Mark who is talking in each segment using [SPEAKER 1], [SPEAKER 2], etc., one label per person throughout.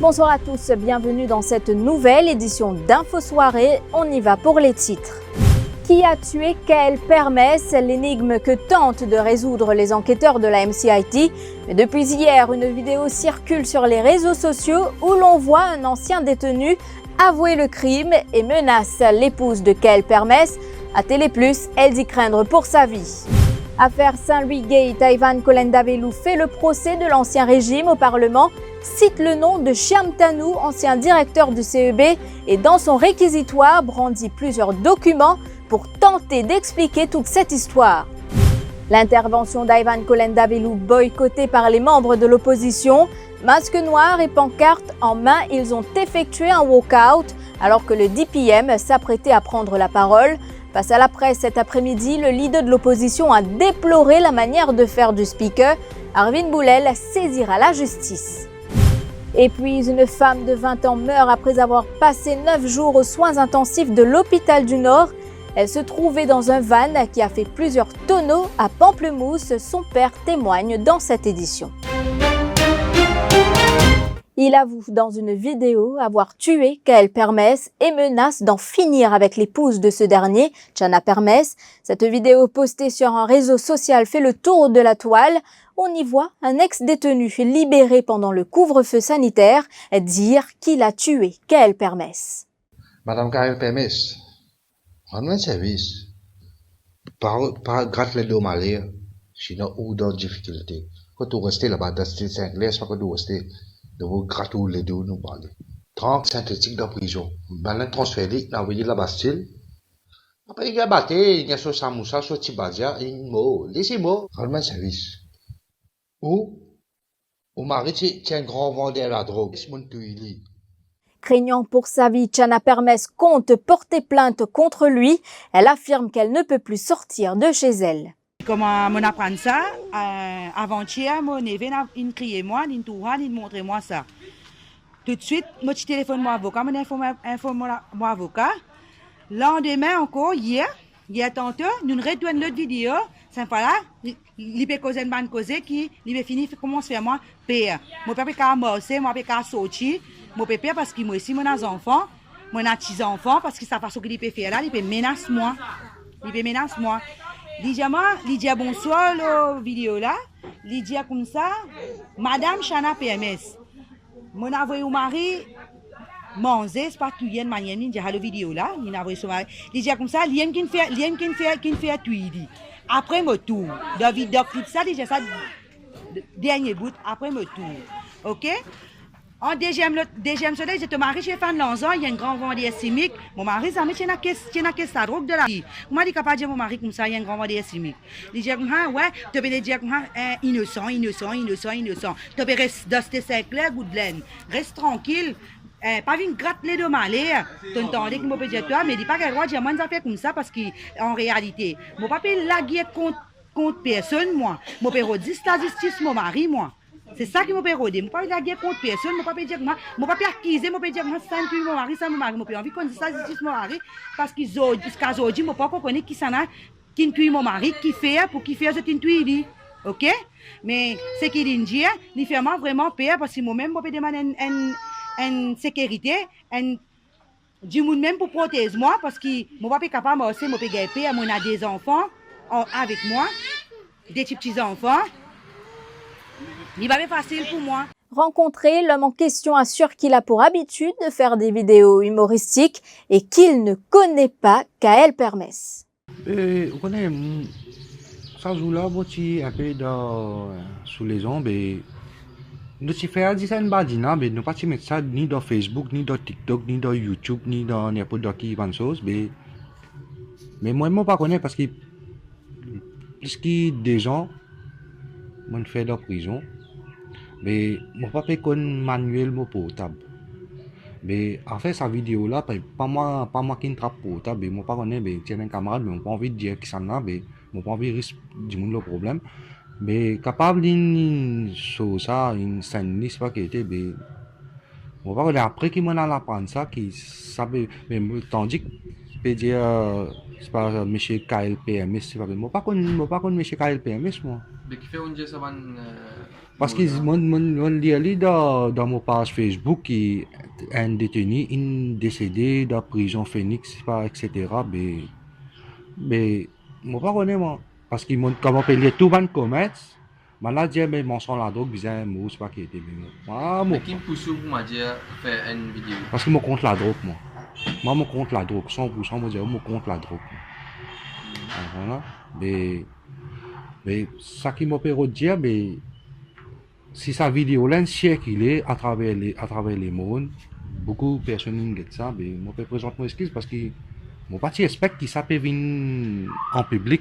[SPEAKER 1] Bonsoir à tous, bienvenue dans cette nouvelle édition d'Info Soirée. On y va pour les titres. Qui a tué Kaël Permès? L'énigme que tentent de résoudre les enquêteurs de la MCIT. Mais depuis hier, une vidéo circule sur les réseaux sociaux où l'on voit un ancien détenu avouer le crime et menace l'épouse de Kaël Permès. À Télé+, elle dit craindre pour sa vie. Affaire Saint-Louis Gate, Ivan Kolenda-Velou fait le procès de l'ancien régime au Parlement, cite le nom de Chiam Tanou, ancien directeur du CEB, et dans son réquisitoire brandit plusieurs documents pour tenter d'expliquer toute cette histoire. L'intervention d'Ivan Kolenda-Velou boycottée par les membres de l'opposition, masque noir et pancarte en main, ils ont effectué un walk-out alors que le DPM s'apprêtait à prendre la parole. Face à la presse cet après-midi, le leader de l'opposition a déploré la manière de faire du speaker. Arvin Boulel saisira la justice. Et puis, une femme de 20 ans meurt après avoir passé 9 jours aux soins intensifs de l'hôpital du Nord. Elle se trouvait dans un van qui a fait plusieurs tonneaux à Pamplemousse. Son père témoigne dans cette édition. Il avoue dans une vidéo avoir tué Kaël Permès et menace d'en finir avec l'épouse de ce dernier, Chana Permès. Cette vidéo postée sur un réseau social fait le tour de la toile. On y voit un ex-détenu libéré pendant le couvre-feu sanitaire dire qu'il a tué Kaël Permès.
[SPEAKER 2] Madame Kaël Permès, rendez service. Par grâce à l'eau malais, je n'ai aucune difficulté. Quand tu restes là-bas, dans cette anglaise, quand tu restes de vous gratuler les deux, nous parler. 30 synthétiques de prison. Ben, le transféré, n'a envoyé la Bastille. Après, il a battu, il y a sur Samoussa, sur Tibadia, un mot. Laissez-moi. Rendez service. Ou mari, c'est un grand vendeur à la drogue. C'est mon tuili.
[SPEAKER 1] Craignant pour sa vie, Chana Permès compte porter plainte contre lui. Elle affirme qu'elle ne peut plus sortir de chez elle.
[SPEAKER 3] Comment on apprend ça? Avant-hier, mon neveu a crié moi, il montré moi ça. Tout de suite, moi je téléphone mon avocat, informe mon avocat. Lendemain encore, hier tantôt, nous retournons l'autre vidéo. C'est pas là, il peut causer une bonne cause qui, il peut finir comment se faire moi père. Mon père peut pas morcer, moi peut pas sortir, mon père parce que moi aussi mon a enfants, mon a 6 enfants parce que sa façon qu'il peut faire là, il peut menacer moi. Il dit bonsoir la vidéo là, il dit comme ça, Madame Chana Permès, mon avoué au mari, manger, c'est pas tout y a une manière, il dit la vidéo là, il a avoué son mari, il dit comme ça, l'ien qui fait tout il dit. Après me tour, David clip ça, il dit ça, dernier bout, après me tour, ok? En deuxième soleil, je te marie chez Fan Lanzon, il y a un grand vendeur chimique. Mon mari, ça me tient à caisse la drogue de la vie. Moi, je ne peux pas dire mon mari comme ça, il y a un grand vendeur chimique. Il dit, ouais, tu peux dire, innocent. Tu peux rester dans ces cercles, Goudelaine. Reste tranquille. Pas venir gratter les deux malais. Tu entends que je peux dire toi, mais dis pas qu'elle doit dire moi, ça fait comme ça parce qu'en réalité, mon papa, la guerre contre personne, moi. Mon père, dit la justice, mon mari, moi. C'est ça qui m'a pérodé. Mon papa la guerre contre personne. Mon papa dire mon papa acquisé. Mon papa dire moi ça tue mon mari, ça mon mari. Mon papa envie qu'on dise ça justice mon mari parce qu'ils jusqu'à aujourd'hui mon papa connaît qui ça qui tue mon mari, qui fait pour qui fait ce qui tue lui. OK? Mais ce qu'il dit, il fait vraiment peur parce que moi-même mon papa demande une sécurité, du monde même pour protéger moi parce que mon papa est capable aussi mon papa payer mon a des enfants avec moi, des petits enfants. Il va être facile pour moi.
[SPEAKER 1] Rencontré, l'homme en question assure qu'il a pour habitude de faire des vidéos humoristiques et qu'il ne connaît pas Kaël Permès.
[SPEAKER 4] Vous connaissez, ça joue-là, moi, tu un peu sous les ombres. Nous faisons des badina, mais nous pas mettre ça ni dans Facebook, ni dans TikTok, ni dans YouTube, ni dans n'importe qui chose. Mais moi, je ne connais pas parce que plus que des gens m'ont fait de prison. Mais mon papa connaît manuel mon portable. Mais en fait, sa vidéo là, pas moi qui ne trappe portable. Mais mon papa connaît, mais tiens un camarade, mais mon pas envie de dire qui ça n'a, mais mon pas envie de risque du monde le problème. Mais capable d'une chose ça, une scène, c'est pas qui était, mais mon papa après qu'il m'en a apprendre ça, qui savait, mais tandis que peut dire c'est pas monsieur Kaël Permès, c'est pas mon pas connaît monsieur Kaël Permès moi.
[SPEAKER 5] De qui fait un geste avant.
[SPEAKER 4] Parce que mon lit dans mon page Facebook qui est un détenu, un décédé de la prison Phoenix, etc. Mais moi pas connais moi. Parce qu'ils m'ont comment payer tout ban commerce. Mais là j'ai mais mention la drogue bizarre moi c'est pas qui était moi.
[SPEAKER 5] Mais qui me pousse pour m'a dit faire une vidéo.
[SPEAKER 4] Parce que moi contre la drogue moi. Moi contre la drogue 100% moi dire moi contre la drogue. Voilà. Mais ça qui m'a fait dire mais si sa vidéo là qu'il est à travers les mondes, beaucoup de personnes qui ça, mais moi je présente mon excuse parce que mon parti expecte qu'il s'appelle venir en public.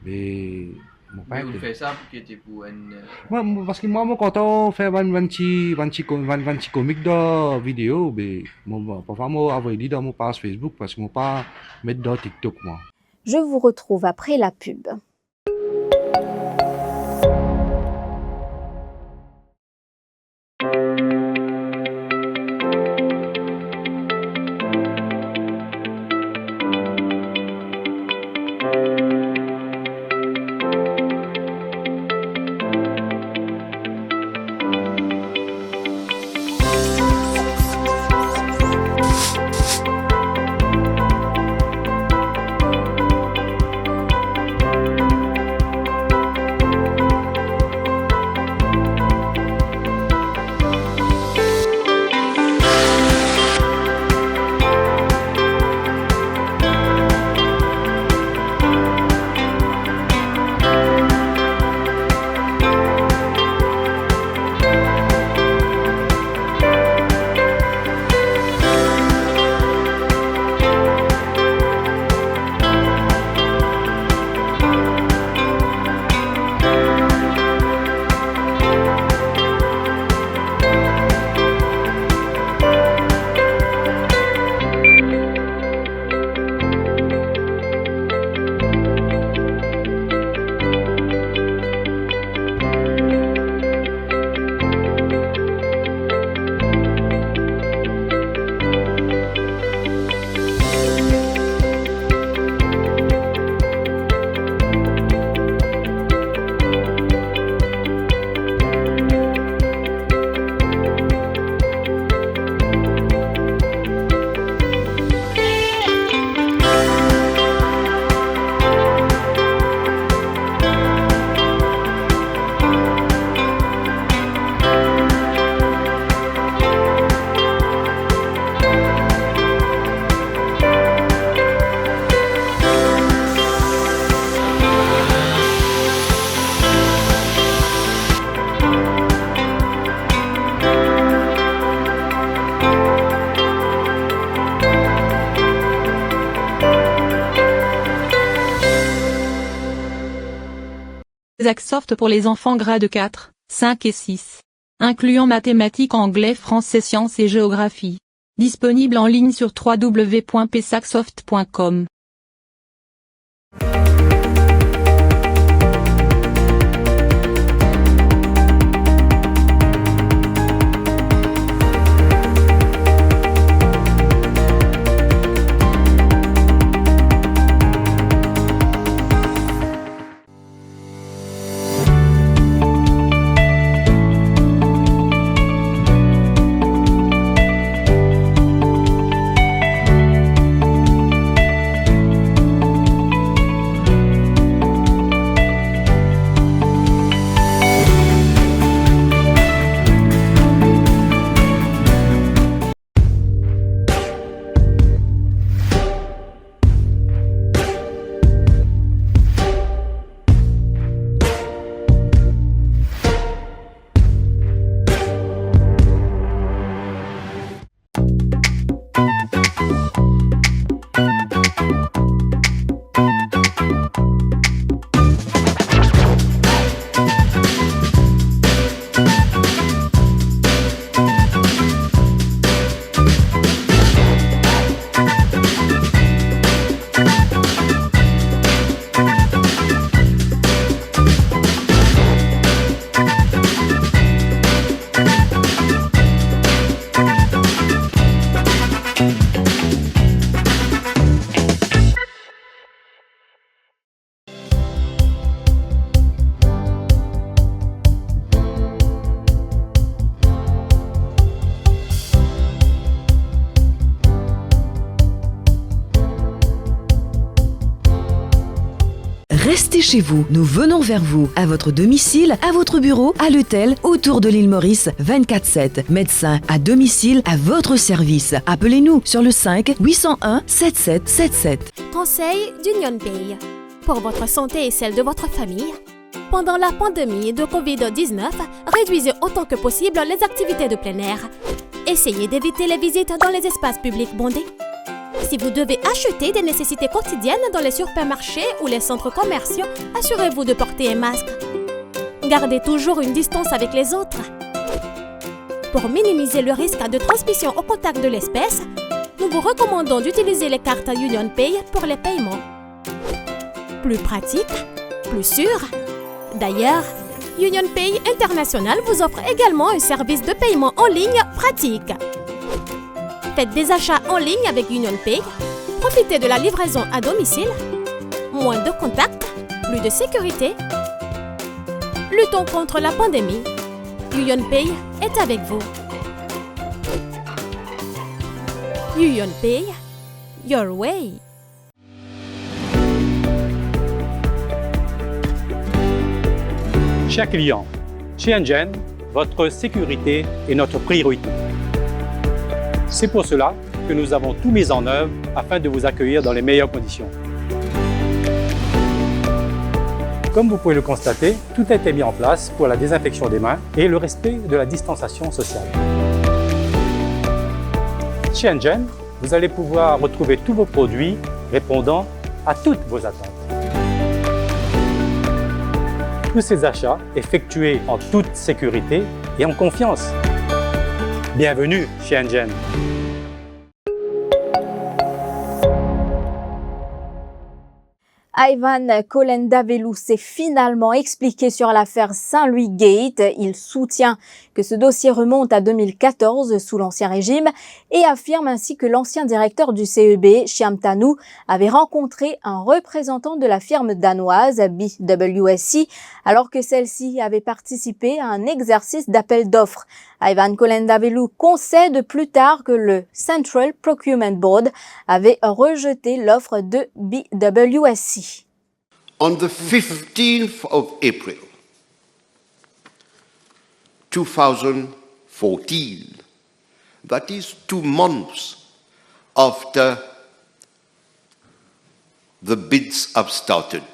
[SPEAKER 4] Mais mon
[SPEAKER 5] Mais
[SPEAKER 4] pas
[SPEAKER 5] on fait ça pour que tu pour une.
[SPEAKER 4] moi parce que moi quand on fait 20 comiques de vidéo, mais moi parfois moi avoir dit dans mon page Facebook parce que moi pas mettre dans TikTok moi.
[SPEAKER 1] Je vous retrouve après la pub.
[SPEAKER 6] Xaxsoft pour les enfants grade 4, 5 et 6. Incluant mathématiques, anglais, français, sciences et géographie. Disponible en ligne sur www.psaxsoft.com.
[SPEAKER 7] restez chez vous. Nous venons vers vous, à votre domicile, à votre bureau, à l'hôtel, autour de l'île Maurice, 24/7. Médecins à domicile, à votre service. Appelez-nous sur le 5 801 7777.
[SPEAKER 8] Conseil d'Union Pay. Pour votre santé et celle de votre famille, pendant la pandémie de Covid-19, réduisez autant que possible les activités de plein air. Essayez d'éviter les visites dans les espaces publics bondés. Si vous devez acheter des nécessités quotidiennes dans les supermarchés ou les centres commerciaux, assurez-vous de porter un masque. Gardez toujours une distance avec les autres. Pour minimiser le risque de transmission au contact de l'espèce, nous vous recommandons d'utiliser les cartes Union Pay pour les paiements. Plus pratique, plus sûr. D'ailleurs, Union Pay International vous offre également un service de paiement en ligne pratique. Faites des achats en ligne avec Union Pay, profitez de la livraison à domicile, moins de contacts, plus de sécurité. Luttons contre la pandémie. Union Pay est avec vous. Union Pay, your way.
[SPEAKER 9] Chers clients, chez Engen, votre sécurité est notre priorité. C'est pour cela que nous avons tout mis en œuvre afin de vous accueillir dans les meilleures conditions. Comme vous pouvez le constater, tout a été mis en place pour la désinfection des mains et le respect de la distanciation sociale. Chez Engen, vous allez pouvoir retrouver tous vos produits répondant à toutes vos attentes. Tous ces achats effectués en toute sécurité et en confiance. Bienvenue chez Engen.
[SPEAKER 1] Ivan Colendavelou s'est finalement expliqué sur l'affaire Saint-Louis Gate. Il soutient que ce dossier remonte à 2014 sous l'Ancien Régime et affirme ainsi que l'ancien directeur du CEB, Shyam Tanu, avait rencontré un représentant de la firme danoise BWSC alors que celle-ci avait participé à un exercice d'appel d'offres. Ivan Colendavelou concède plus tard que le Central Procurement Board avait rejeté l'offre de BWSC.
[SPEAKER 10] On the 15th of April, 2014, that is 2 months after the bids have started,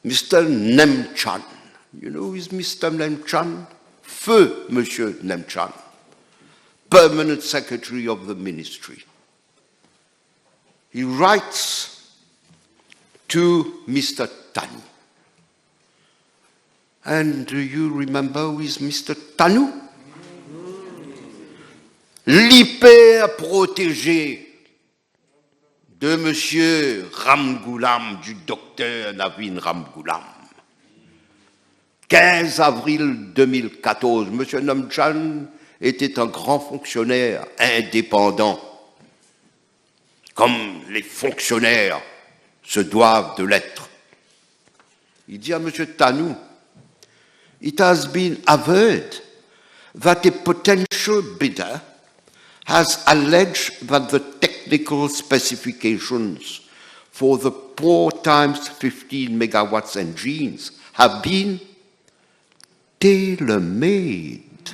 [SPEAKER 10] Mr. Nemchan, you know who is Mr. Nemchan? Feu Monsieur Nemchan, Permanent Secretary of the Ministry. He writes to Mr. Tanu. And do you remember who is Mr. Tanu? L'hyper-protégé de Monsieur Ramgoolam, du docteur Navin Ramgoolam. 15 avril 2014, M. Nemchan était un grand fonctionnaire indépendant, comme les fonctionnaires se doivent de l'être. Il dit à M. Tanu, it has been averred that a potential bidder has alleged that the technical specifications for the 4 times 15 megawatts engines have been tailor-made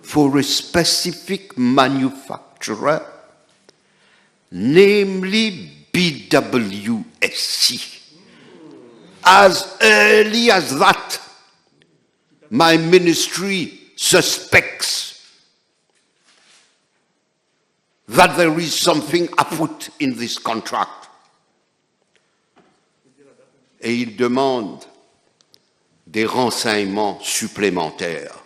[SPEAKER 10] for a specific manufacturer, namely BWSC. As early as that, my ministry suspects that there is something afoot in this contract. Et il demande des renseignements supplémentaires.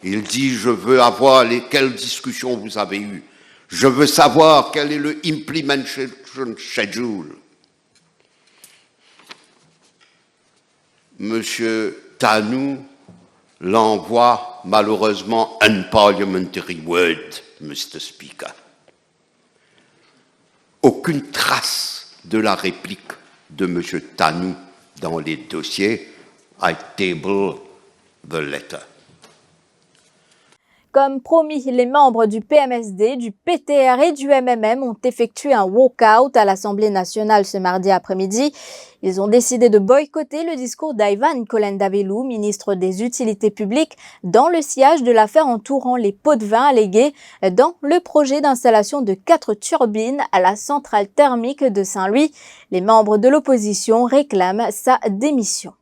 [SPEAKER 10] Il dit, je veux avoir quelles discussions vous avez eues. Je veux savoir quel est le implementation schedule. Monsieur Tanu l'envoie malheureusement unparliamentary word, Mr. Speaker. Aucune trace de la réplique de Monsieur Tanu dans les dossiers. I table the letter.
[SPEAKER 1] Comme promis, les membres du PMSD, du PTR et du MMM ont effectué un walk-out à l'Assemblée nationale ce mardi après-midi. Ils ont décidé de boycotter le discours d'Ivan Kolendavelou, ministre des Utilités publiques, dans le sillage de l'affaire entourant les pots de vin allégués dans le projet d'installation de 4 turbines à la centrale thermique de Saint-Louis. Les membres de l'opposition réclament sa démission.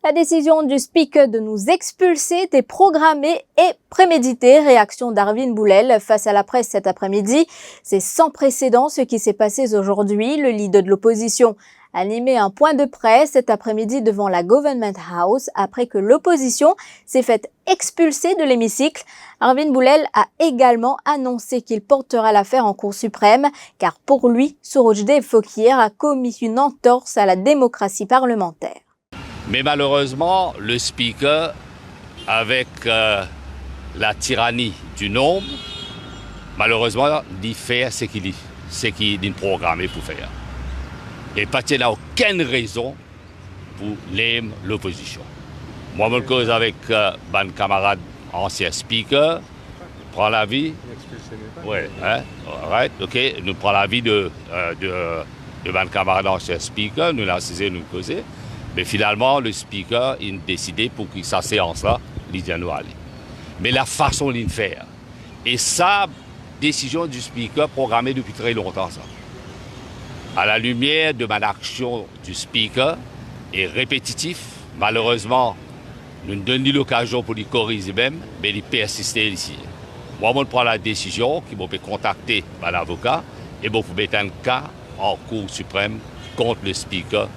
[SPEAKER 1] La décision du Speaker de nous expulser était programmée et préméditée. Réaction d'Arvin Boulel face à la presse cet après-midi. C'est sans précédent ce qui s'est passé aujourd'hui. Le leader de l'opposition a animé un point de presse cet après-midi devant la Government House après que l'opposition s'est faite expulser de l'hémicycle. Arvin Boulel a également annoncé qu'il portera l'affaire en Cour suprême car pour lui, Surojdev Fokir a commis une entorse à la démocratie parlementaire.
[SPEAKER 11] Mais malheureusement, le Speaker, avec la tyrannie du nombre, malheureusement, il fait ce qu'il est programmé pour faire. Et Patrick n'a aucune raison pour l'aimer l'opposition. Moi, je cause avec mon camarade ancien Speaker, prend l'avis. Oui, hein? Right, ok. Nous prenons l'avis de mon camarade ancien Speaker, nous l'assisons, nous causer. Mais finalement, le Speaker il a décidé pour que sa séance-là, il dit nous aller. Mais la façon de le faire, et sa décision du Speaker programmée depuis très longtemps, ça. À la lumière de mon action du Speaker, est répétitif. Malheureusement, nous ne donnons l'occasion pour lui corriger même, mais il persiste ici. Moi, je prends la décision qui m'a fait contacter mon avocat et je vais mettre un cas en Cour suprême contre le Speaker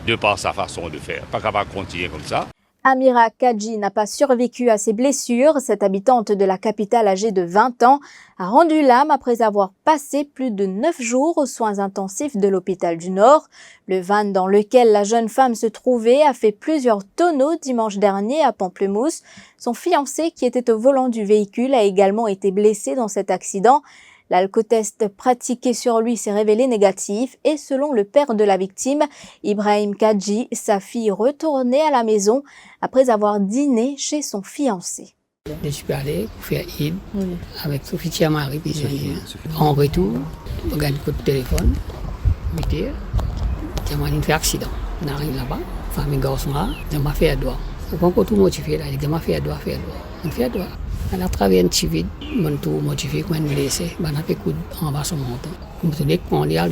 [SPEAKER 11] de par sa façon de faire. Pas capable de continuer comme ça.
[SPEAKER 1] Amira Kadji n'a pas survécu à ses blessures. Cette habitante de la capitale âgée de 20 ans a rendu l'âme après avoir passé plus de 9 jours aux soins intensifs de l'hôpital du Nord. Le van dans lequel la jeune femme se trouvait a fait plusieurs tonneaux dimanche dernier à Pamplemousse. Son fiancé, qui était au volant du véhicule, a également été blessé dans cet accident. L'alcotest pratiqué sur lui s'est révélé négatif et selon le père de la victime, Ibrahim Kadji, sa fille retournait à la maison après avoir dîné chez son fiancé.
[SPEAKER 12] Je suis allé pour faire Eid avec Sophie Tiamari. En retour, on gagne un coup de téléphone. Tiamari fait accident. On arrive là-bas, famille garçon là, je m'ai fait à doigt. Quand on tout motivé là, je m'ai fait à doigt, On fait à doigt. On a travaillé un petit vide, on tout motivé, on a blessé, on a fait coup en bas sur mon montant. Comme tu dis, on y a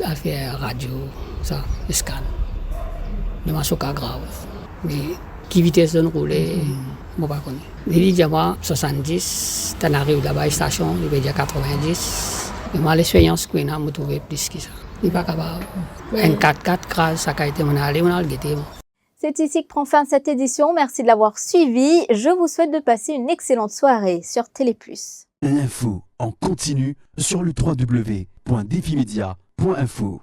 [SPEAKER 12] à faire radio, ça, le scan. De ma choc grave. Mais qui vitesse de rouler, je ne sais pas. Il dit que 70, tu arrives là-bas à la station, il veut dire 90. Mais moi, l'expérience que j'ai, je trouve plus que ça. Il n'est pas capable. Un 4x4, ça a été mon allée, on a le guetté.
[SPEAKER 1] C'est ici que prend fin cette édition. Merci de l'avoir suivi. Je vous souhaite de passer une excellente soirée sur Télé+.
[SPEAKER 13] L'info en continu sur le www.defimedia.info.